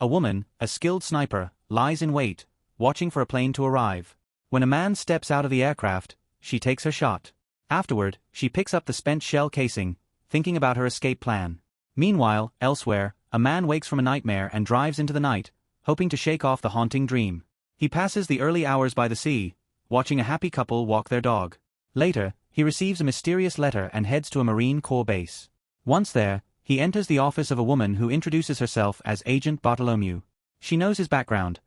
A woman, a skilled sniper, lies in wait, watching for a plane to arrive. When a man steps out of the aircraft, she takes her shot. Afterward, she picks up the spent shell casing, thinking about her escape plan. Meanwhile, elsewhere, a man wakes from a nightmare and drives into the night, hoping to shake off the haunting dream. He passes the early hours by the sea, watching a happy couple walk their dog. Later, he receives a mysterious letter and heads to a Marine Corps base. Once there, he enters the office of a woman who introduces herself as Agent Bartholomew. She knows his background.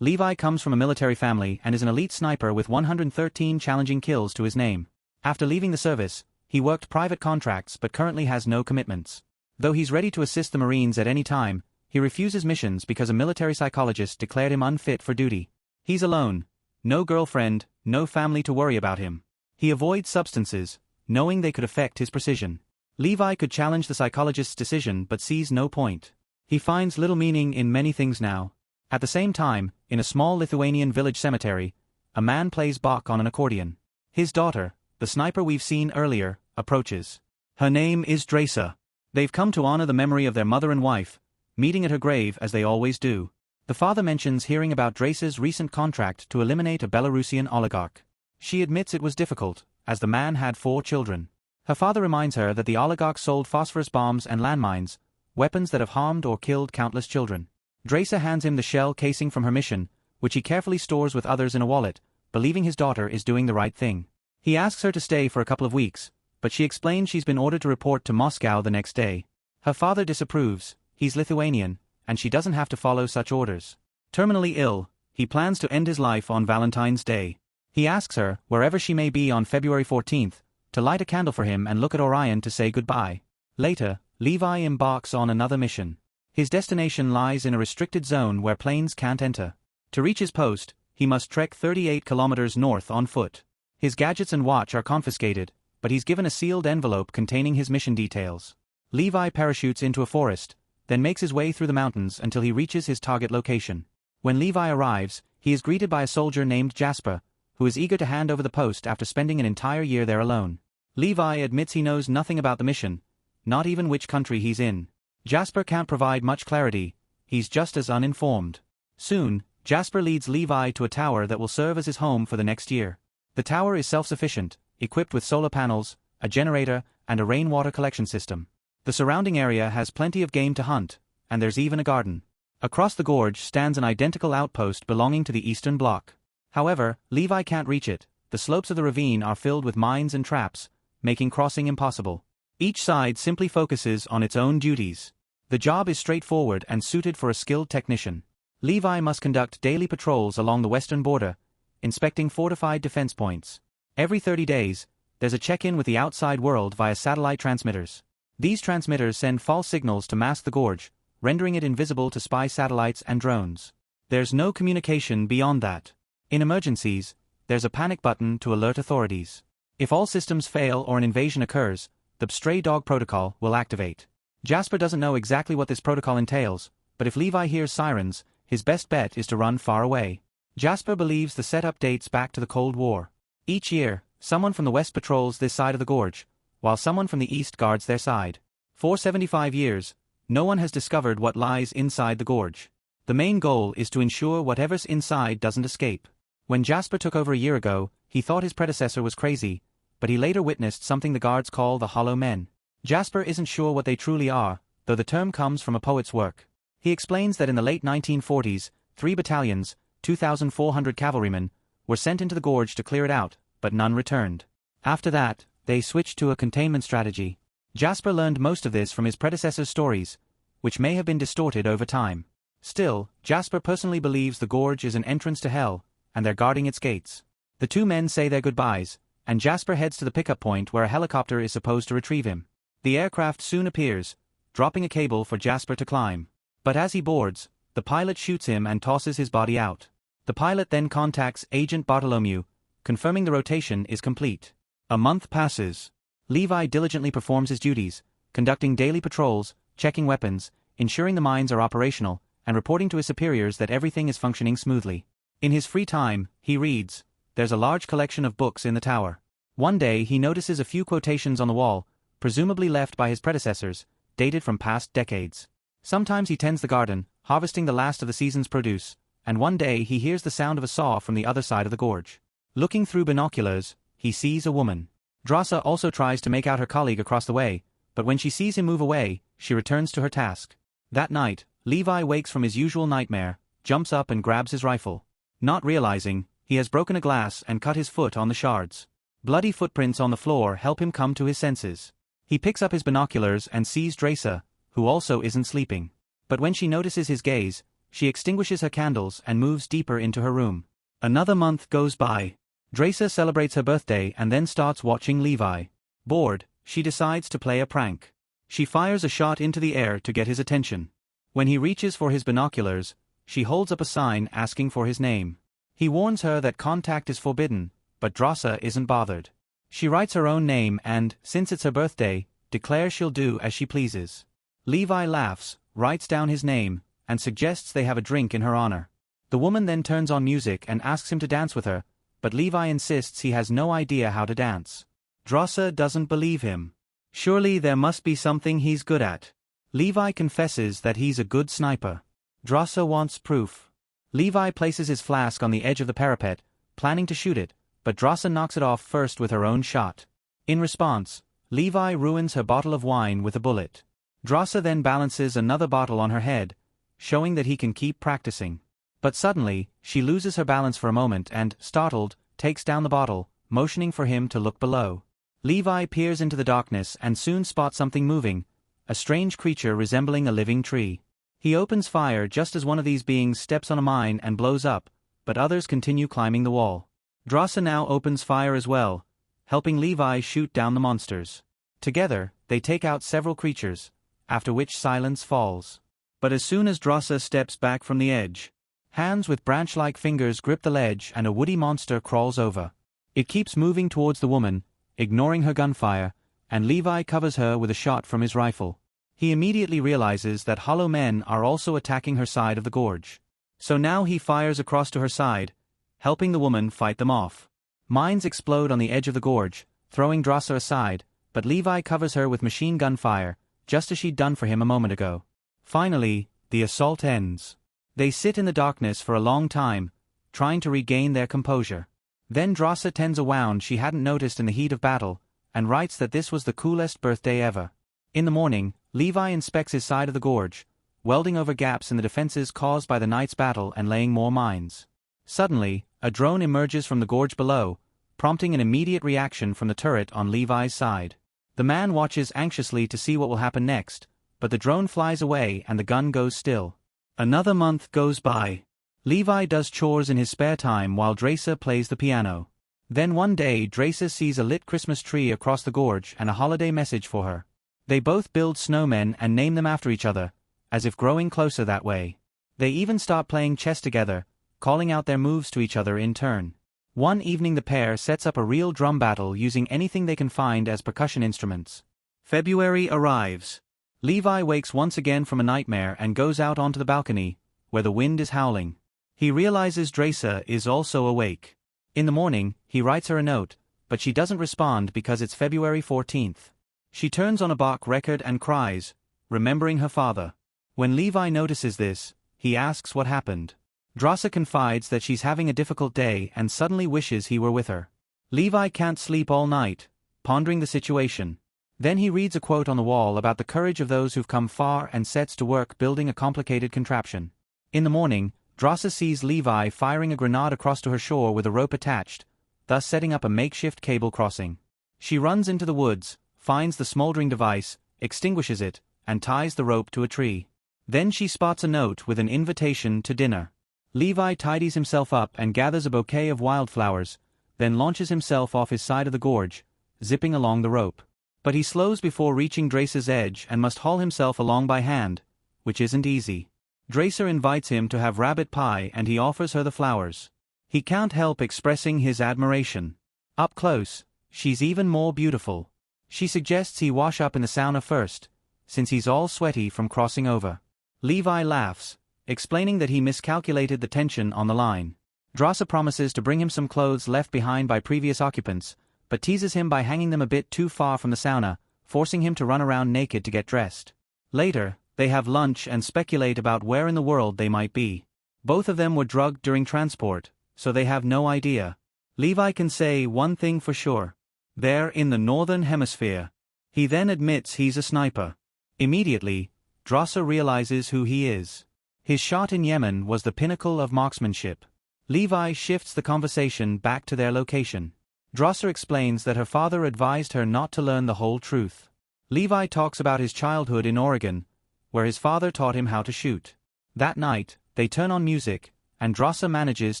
Levi comes from a military family and is an elite sniper with 113 challenging kills to his name. After leaving the service, he worked private contracts but currently has no commitments. Though he's ready to assist the Marines at any time, he refuses missions because a military psychologist declared him unfit for duty. He's alone. No girlfriend, no family to worry about him. He avoids substances, knowing they could affect his precision. Levi could challenge the psychologist's decision but sees no point. He finds little meaning in many things now. At the same time, in a small Lithuanian village cemetery, a man plays Bach on an accordion. His daughter, the sniper we've seen earlier, approaches. Her name is Dresa. They've come to honor the memory of their mother and wife, meeting at her grave as they always do. The father mentions hearing about Dresa's recent contract to eliminate a Belarusian oligarch. She admits it was difficult, as the man had 4 children. Her father reminds her that the oligarch sold phosphorus bombs and landmines, weapons that have harmed or killed countless children. Dresa hands him the shell casing from her mission, which he carefully stores with others in a wallet, believing his daughter is doing the right thing. He asks her to stay for a couple of weeks, but she explains she's been ordered to report to Moscow the next day. Her father disapproves. He's Lithuanian, and she doesn't have to follow such orders. Terminally ill, he plans to end his life on Valentine's Day. He asks her, wherever she may be on February 14th, to light a candle for him and look at Orion to say goodbye. Later, Levi embarks on another mission. His destination lies in a restricted zone where planes can't enter. To reach his post, he must trek 38 kilometers north on foot. His gadgets and watch are confiscated, but he's given a sealed envelope containing his mission details. Levi parachutes into a forest, then makes his way through the mountains until he reaches his target location. When Levi arrives, he is greeted by a soldier named Jasper, who is eager to hand over the post after spending an entire year there alone. Levi admits he knows nothing about the mission, not even which country he's in. Jasper can't provide much clarity, he's just as uninformed. Soon, Jasper leads Levi to a tower that will serve as his home for the next year. The tower is self-sufficient, equipped with solar panels, a generator, and a rainwater collection system. The surrounding area has plenty of game to hunt, and there's even a garden. Across the gorge stands an identical outpost belonging to the Eastern Bloc. However, Levi can't reach it. The slopes of the ravine are filled with mines and traps, making crossing impossible. Each side simply focuses on its own duties. The job is straightforward and suited for a skilled technician. Levi must conduct daily patrols along the western border, inspecting fortified defense points. Every 30 days, there's a check-in with the outside world via satellite transmitters. These transmitters send false signals to mask the gorge, rendering it invisible to spy satellites and drones. There's no communication beyond that. In emergencies, there's a panic button to alert authorities. If all systems fail or an invasion occurs, the stray dog protocol will activate. Jasper doesn't know exactly what this protocol entails, but if Levi hears sirens, his best bet is to run far away. Jasper believes the setup dates back to the Cold War. Each year, someone from the west patrols this side of the gorge, while someone from the east guards their side. For 75 years, no one has discovered what lies inside the gorge. The main goal is to ensure whatever's inside doesn't escape. When Jasper took over a year ago, he thought his predecessor was crazy, but he later witnessed something the guards call the Hollow Men. Jasper isn't sure what they truly are, though the term comes from a poet's work. He explains that in the late 1940s, 3 battalions, 2,400 cavalrymen, were sent into the gorge to clear it out, but none returned. After that, they switched to a containment strategy. Jasper learned most of this from his predecessor's stories, which may have been distorted over time. Still, Jasper personally believes the gorge is an entrance to hell, and they're guarding its gates. The 2 men say their goodbyes, and Jasper heads to the pickup point where a helicopter is supposed to retrieve him. The aircraft soon appears, dropping a cable for Jasper to climb. But as he boards, the pilot shoots him and tosses his body out. The pilot then contacts Agent Bartholomew, confirming the rotation is complete. A month passes. Levi diligently performs his duties, conducting daily patrols, checking weapons, ensuring the mines are operational, and reporting to his superiors that everything is functioning smoothly. In his free time, he reads. There's a large collection of books in the tower. One day he notices a few quotations on the wall, presumably left by his predecessors, dated from past decades. Sometimes he tends the garden, harvesting the last of the season's produce, and one day he hears the sound of a saw from the other side of the gorge. Looking through binoculars, he sees a woman. Drasa also tries to make out her colleague across the way, but when she sees him move away, she returns to her task. That night, Levi wakes from his usual nightmare, jumps up and grabs his rifle. Not realizing, he has broken a glass and cut his foot on the shards. Bloody footprints on the floor help him come to his senses. He picks up his binoculars and sees Drasa, who also isn't sleeping. But when she notices his gaze, she extinguishes her candles and moves deeper into her room. Another month goes by. Drasa celebrates her birthday and then starts watching Levi. Bored, she decides to play a prank. She fires a shot into the air to get his attention. When he reaches for his binoculars, she holds up a sign asking for his name. He warns her that contact is forbidden, but Drasa isn't bothered. She writes her own name and, since it's her birthday, declares she'll do as she pleases. Levi laughs, writes down his name, and suggests they have a drink in her honor. The woman then turns on music and asks him to dance with her, but Levi insists he has no idea how to dance. Drasa doesn't believe him. Surely there must be something he's good at. Levi confesses that he's a good sniper. Drasa wants proof. Levi places his flask on the edge of the parapet, planning to shoot it, but Drasa knocks it off first with her own shot. In response, Levi ruins her bottle of wine with a bullet. Drasa then balances another bottle on her head, showing that he can keep practicing. But suddenly, she loses her balance for a moment and, startled, takes down the bottle, motioning for him to look below. Levi peers into the darkness and soon spots something moving, a strange creature resembling a living tree. He opens fire just as one of these beings steps on a mine and blows up, but others continue climbing the wall. Drasa now opens fire as well, helping Levi shoot down the monsters. Together, they take out several creatures, after which silence falls. But as soon as Drasa steps back from the edge, hands with branch-like fingers grip the ledge and a woody monster crawls over. It keeps moving towards the woman, ignoring her gunfire, and Levi covers her with a shot from his rifle. He immediately realizes that hollow men are also attacking her side of the gorge. So now he fires across to her side, helping the woman fight them off. Mines explode on the edge of the gorge, throwing Drasa aside, but Levi covers her with machine gun fire, just as she'd done for him a moment ago. Finally, the assault ends. They sit in the darkness for a long time, trying to regain their composure. Then Drasa tends a wound she hadn't noticed in the heat of battle, and writes that this was the coolest birthday ever. In the morning, Levi inspects his side of the gorge, welding over gaps in the defenses caused by the night's battle and laying more mines. Suddenly, a drone emerges from the gorge below, prompting an immediate reaction from the turret on Levi's side. The man watches anxiously to see what will happen next, but the drone flies away and the gun goes still. Another month goes by. Levi does chores in his spare time while Drasa plays the piano. Then one day Drasa sees a lit Christmas tree across the gorge and a holiday message for her. They both build snowmen and name them after each other, as if growing closer that way. They even start playing chess together, calling out their moves to each other in turn. One evening the pair sets up a real drum battle using anything they can find as percussion instruments. February arrives. Levi wakes once again from a nightmare and goes out onto the balcony, where the wind is howling. He realizes Drasa is also awake. In the morning, he writes her a note, but she doesn't respond because it's February 14th. She turns on a Bach record and cries, remembering her father. When Levi notices this, he asks what happened. Drasa confides that she's having a difficult day and suddenly wishes he were with her. Levi can't sleep all night, pondering the situation. Then he reads a quote on the wall about the courage of those who've come far and sets to work building a complicated contraption. In the morning, Drasa sees Levi firing a grenade across to her shore with a rope attached, thus setting up a makeshift cable crossing. She runs into the woods, finds the smoldering device, extinguishes it, and ties the rope to a tree. Then she spots a note with an invitation to dinner. Levi tidies himself up and gathers a bouquet of wildflowers, then launches himself off his side of the gorge, zipping along the rope. But he slows before reaching Drasa's edge and must haul himself along by hand, which isn't easy. Drasa invites him to have rabbit pie and he offers her the flowers. He can't help expressing his admiration. Up close, she's even more beautiful. She suggests he wash up in the sauna first, since he's all sweaty from crossing over. Levi laughs, explaining that he miscalculated the tension on the line. Drasa promises to bring him some clothes left behind by previous occupants, but teases him by hanging them a bit too far from the sauna, forcing him to run around naked to get dressed. Later, they have lunch and speculate about where in the world they might be. Both of them were drugged during transport, so they have no idea. Levi can say one thing for sure. They're in the northern hemisphere. He then admits he's a sniper. Immediately, Drosser realizes who he is. His shot in Yemen was the pinnacle of marksmanship. Levi shifts the conversation back to their location. Drosser explains that her father advised her not to learn the whole truth. Levi talks about his childhood in Oregon, where his father taught him how to shoot. That night, they turn on music, and Drosser manages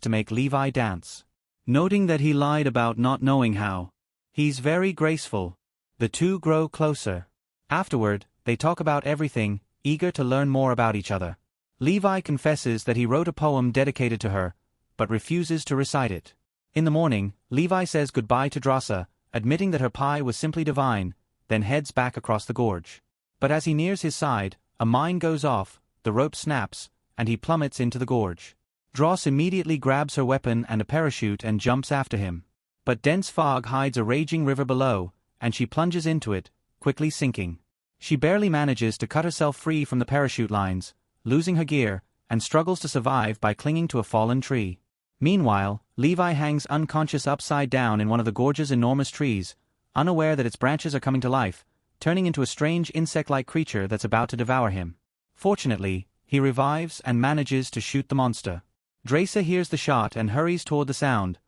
to make Levi dance. Noting that he lied about not knowing how, he's very graceful. The two grow closer. Afterward, they talk about everything, eager to learn more about each other. Levi confesses that he wrote a poem dedicated to her, but refuses to recite it. In the morning, Levi says goodbye to Drosser, admitting that her pie was simply divine, then heads back across the gorge. But as he nears his side, a mine goes off, the rope snaps, and he plummets into the gorge. Dross immediately grabs her weapon and a parachute and jumps after him. But dense fog hides a raging river below, and she plunges into it, quickly sinking. She barely manages to cut herself free from the parachute lines, losing her gear, and struggles to survive by clinging to a fallen tree. Meanwhile, Levi hangs unconscious upside down in one of the gorge's enormous trees, unaware that its branches are coming to life, turning into a strange insect-like creature that's about to devour him. Fortunately, he revives and manages to shoot the monster. Drosser hears the shot and hurries toward the sound,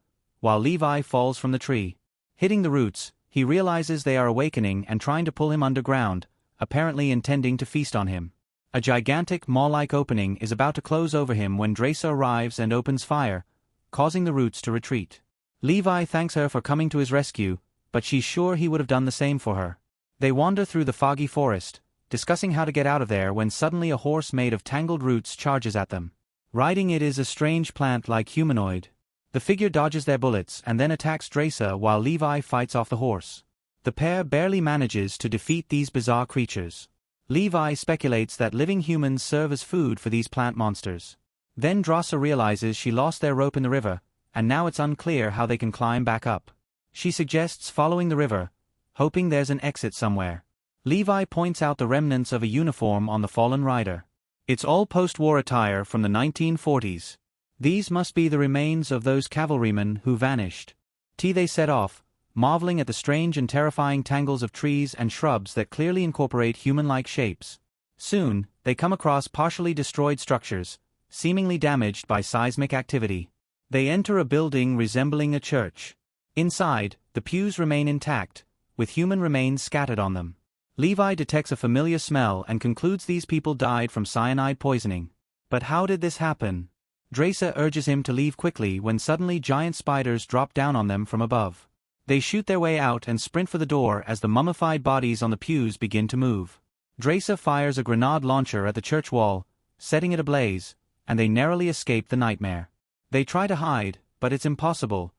while Levi falls from the tree. Hitting the roots, he realizes they are awakening and trying to pull him underground, apparently intending to feast on him. A gigantic maw-like opening is about to close over him when Drosser arrives and opens fire, causing the roots to retreat. Levi thanks her for coming to his rescue, but she's sure he would have done the same for her. They wander through the foggy forest, discussing how to get out of there when suddenly a horse made of tangled roots charges at them. Riding it is a strange plant-like humanoid. The figure dodges their bullets and then attacks Drosser while Levi fights off the horse. The pair barely manages to defeat these bizarre creatures. Levi speculates that living humans serve as food for these plant monsters. Then Drosser realizes she lost their rope in the river, and now it's unclear how they can climb back up. She suggests following the river, hoping there's an exit somewhere. Levi points out the remnants of a uniform on the fallen rider. It's all post-war attire from the 1940s. These must be the remains of those cavalrymen who vanished. They set off, marveling at the strange and terrifying tangles of trees and shrubs that clearly incorporate human-like shapes. Soon, they come across partially destroyed structures, seemingly damaged by seismic activity. They enter a building resembling a church. Inside, the pews remain intact, with human remains scattered on them. Levi detects a familiar smell and concludes these people died from cyanide poisoning. But how did this happen? Drosser urges him to leave quickly when suddenly giant spiders drop down on them from above. They shoot their way out and sprint for the door as the mummified bodies on the pews begin to move. Drosser fires a grenade launcher at the church wall, setting it ablaze, and they narrowly escape the nightmare. They try to hide, but it's impossible.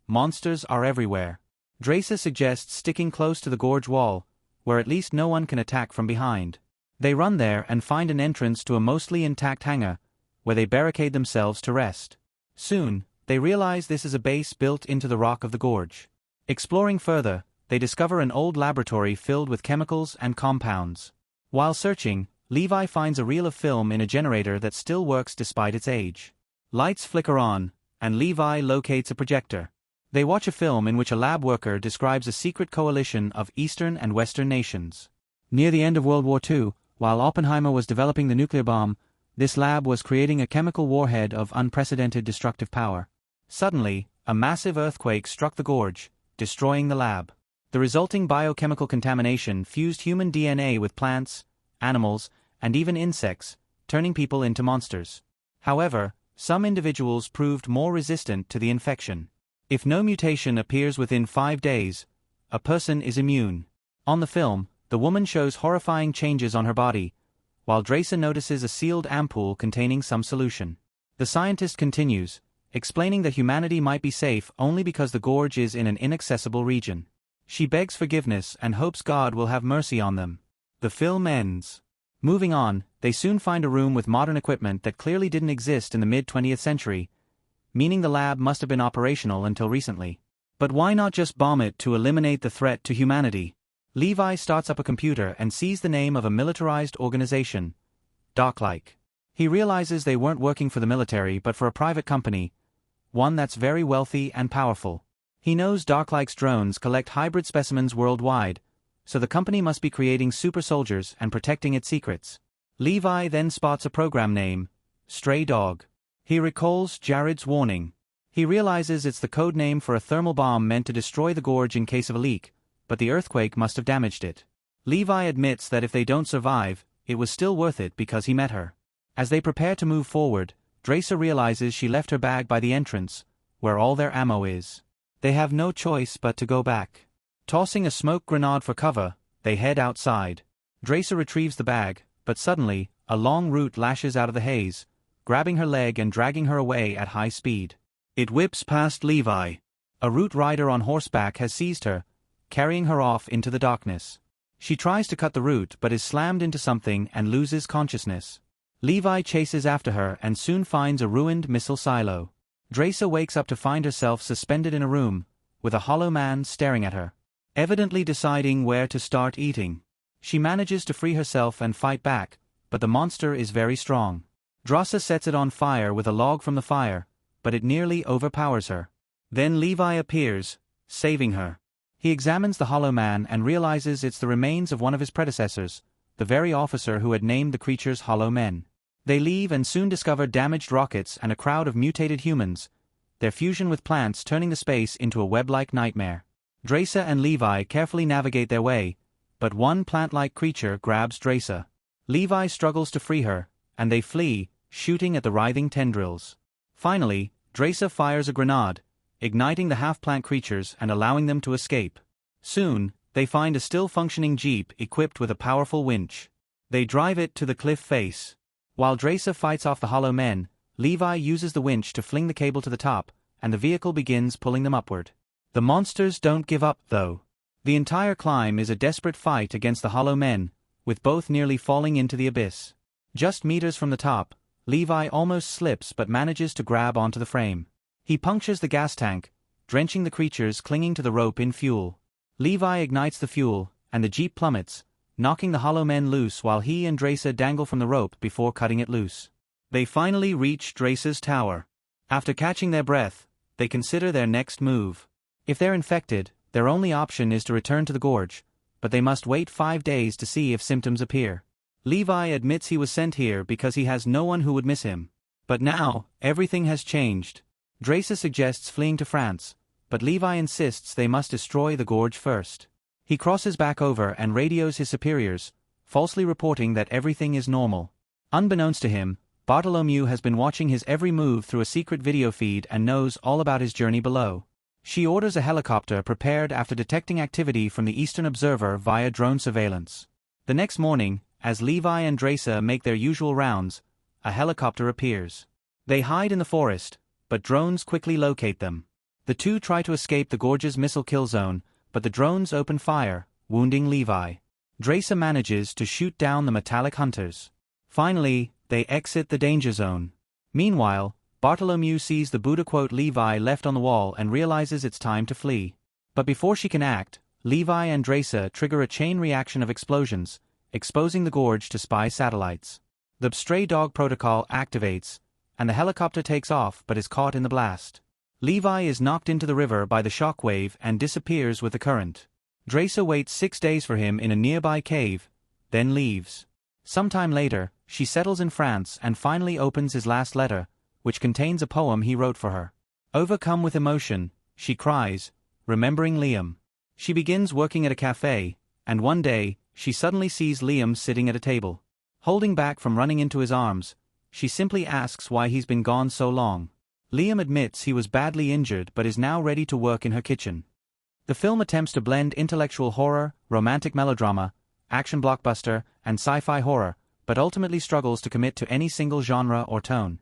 Monsters are everywhere. Drosser suggests sticking close to the gorge wall, where at least no one can attack from behind. They run there and find an entrance to a mostly intact hangar, where they barricade themselves to rest. Soon, they realize this is a base built into the rock of the gorge. Exploring further, they discover an old laboratory filled with chemicals and compounds. While searching, Levi finds a reel of film in a generator that still works despite its age. Lights flicker on, and Levi locates a projector. They watch a film in which a lab worker describes a secret coalition of Eastern and Western nations. Near the end of World War II, while Oppenheimer was developing the nuclear bomb, this lab was creating a chemical warhead of unprecedented destructive power. Suddenly, a massive earthquake struck the gorge, destroying the lab. The resulting biochemical contamination fused human DNA with plants, animals, and even insects, turning people into monsters. However, some individuals proved more resistant to the infection. If no mutation appears within 5 days, a person is immune. On the film, the woman shows horrifying changes on her body, while Drosser notices a sealed ampoule containing some solution. The scientist continues, explaining that humanity might be safe only because the gorge is in an inaccessible region. She begs forgiveness and hopes God will have mercy on them. The film ends. Moving on, they soon find a room with modern equipment that clearly didn't exist in the mid-20th century, meaning the lab must have been operational until recently. But why not just bomb it to eliminate the threat to humanity? Levi starts up a computer and sees the name of a militarized organization, Darklike. He realizes they weren't working for the military but for a private company, one that's very wealthy and powerful. He knows Darklike's drones collect hybrid specimens worldwide, so the company must be creating super soldiers and protecting its secrets. Levi then spots a program name, Stray Dog. He recalls Jared's warning. He realizes it's the code name for a thermal bomb meant to destroy the gorge in case of a leak, but the earthquake must have damaged it. Levi admits that if they don't survive, it was still worth it because he met her. As they prepare to move forward, Dracer realizes she left her bag by the entrance, where all their ammo is. They have no choice but to go back. Tossing a smoke grenade for cover, they head outside. Dracer retrieves the bag, but suddenly, a long root lashes out of the haze, grabbing her leg and dragging her away at high speed. It whips past Levi. A root rider on horseback has seized her, carrying her off into the darkness. She tries to cut the root but is slammed into something and loses consciousness. Levi chases after her and soon finds a ruined missile silo. Dracer wakes up to find herself suspended in a room, with a hollow man staring at her, evidently deciding where to start eating. She manages to free herself and fight back, but the monster is very strong. Dracer sets it on fire with a log from the fire, but it nearly overpowers her. Then Levi appears, saving her. He examines the hollow man and realizes it's the remains of one of his predecessors, the very officer who had named the creatures Hollow Men. They leave and soon discover damaged rockets and a crowd of mutated humans, their fusion with plants turning the space into a web-like nightmare. Dracer and Levi carefully navigate their way, but one plant-like creature grabs Dracer. Levi struggles to free her, and they flee, shooting at the writhing tendrils. Finally, Dracer fires a grenade, igniting the half-plant creatures and allowing them to escape. Soon, they find a still-functioning jeep equipped with a powerful winch. They drive it to the cliff face. While Dracer fights off the hollow men, Levi uses the winch to fling the cable to the top, and the vehicle begins pulling them upward. The monsters don't give up, though. The entire climb is a desperate fight against the hollow men, with both nearly falling into the abyss. Just meters from the top, Levi almost slips but manages to grab onto the frame. He punctures the gas tank, drenching the creatures clinging to the rope in fuel. Levi ignites the fuel, and the jeep plummets, knocking the hollow men loose while he and Dracer dangle from the rope before cutting it loose. They finally reach Dracer's tower. After catching their breath, they consider their next move. If they're infected, their only option is to return to the gorge, but they must wait 5 days to see if symptoms appear. Levi admits he was sent here because he has no one who would miss him. But now, everything has changed. Dracer suggests fleeing to France, but Levi insists they must destroy the gorge first. He crosses back over and radios his superiors, falsely reporting that everything is normal. Unbeknownst to him, Bartholomew has been watching his every move through a secret video feed and knows all about his journey below. She orders a helicopter prepared after detecting activity from the Eastern Observer via drone surveillance. The next morning, as Levi and Dracer make their usual rounds, a helicopter appears. They hide in the forest, but drones quickly locate them. The two try to escape the gorge's missile kill zone, but the drones open fire, wounding Levi. Dracer manages to shoot down the metallic hunters. Finally, they exit the danger zone. Meanwhile, Bartholomew sees the Buddha quote Levi left on the wall and realizes it's time to flee. But before she can act, Levi and Dracer trigger a chain reaction of explosions, exposing the gorge to spy satellites. The stray dog protocol activates, and the helicopter takes off but is caught in the blast. Levi is knocked into the river by the shockwave and disappears with the current. Dracer waits 6 days for him in a nearby cave, then leaves. Sometime later, she settles in France and finally opens his last letter, which contains a poem he wrote for her. Overcome with emotion, she cries, remembering Liam. She begins working at a cafe, and one day, she suddenly sees Liam sitting at a table. Holding back from running into his arms, she simply asks why he's been gone so long. Liam admits he was badly injured but is now ready to work in her kitchen. The film attempts to blend intellectual horror, romantic melodrama, action blockbuster, and sci-fi horror, but ultimately struggles to commit to any single genre or tone.